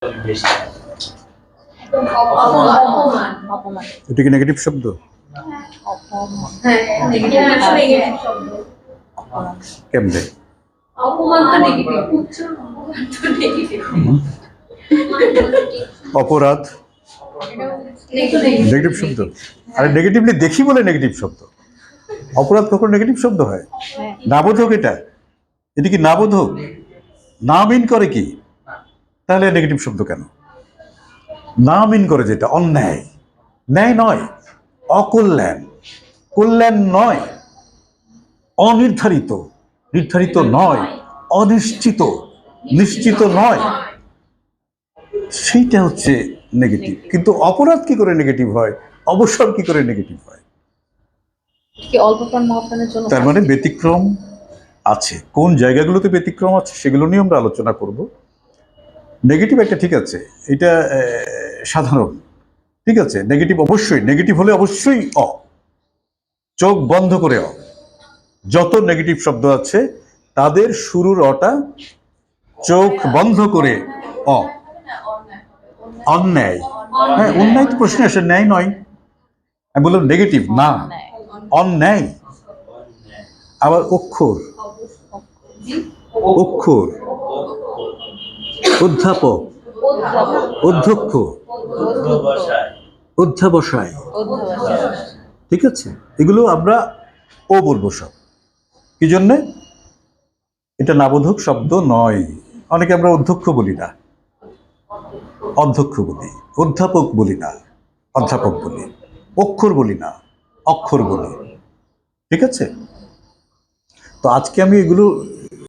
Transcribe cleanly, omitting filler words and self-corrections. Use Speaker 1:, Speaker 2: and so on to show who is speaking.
Speaker 1: অপমান। অপমান।
Speaker 2: এটা কি নেগেটিভ শব্দ? কেমনে?
Speaker 1: অপমান তো নেগেটিভ।
Speaker 2: অপরাধ নেগেটিভ শব্দ। আরে নেগেটিভলি দেখি বলে নেগেটিভ শব্দ। অপরাধ কখন নেগেটিভ শব্দ হয়? নাবোধক এটা। এটা কি নাবোধক? না মিন করে কি? তাহলে নেগেটিভ শব্দ কেন? না মিন করে যেটা অন্যায়, ন্যায় নয়, অকল্যাণ, কল্যাণ নয়, অনির্ধারিত, নির্ধারিত নয়, অনিশ্চিত, নিশ্চিত নয়, সেইটা হচ্ছে নেগেটিভ। কিন্তু অপরাধ কি করে নেগেটিভ হয়? অবসর কি করে নেগেটিভ হয়? তার মানে ব্যতিক্রম আছে। কোন জায়গাগুলোতে ব্যতিক্রম আছে সেগুলো নিয়ে আমরা আলোচনা করব। নেগেটিভ একটা ঠিক আছে, এটা সাধারণ, ঠিক আছে। নেগেটিভ অবশ্যই, নেগেটিভ হলে অবশ্যই চোখ বন্ধ করে যত নেগেটিভ শব্দ আছে তাদের শুরুর অটা চোখ বন্ধ করে অন্যায়। হ্যাঁ, অন্যায় তো প্রশ্ন আসে, ন্যায় নয়। আমি বললাম নেগেটিভ না, অন্যায়। আবার অক্ষর, অক্ষর, অধ্যাপক, অধ্যক্ষ, অধ্যাবসায়, ঠিক আছে। এগুলো আমরা বলবো সব। কি জন্যে? এটা নাবোধক শব্দ নয়। অনেকে আমরা অধ্যক্ষ বলি না, অধ্যক্ষ বলি। অধ্যাপক বলি না, অধ্যাপক বলি। অক্ষর বলি না, অক্ষর বলি, ঠিক আছে। তো আজকে আমি এগুলো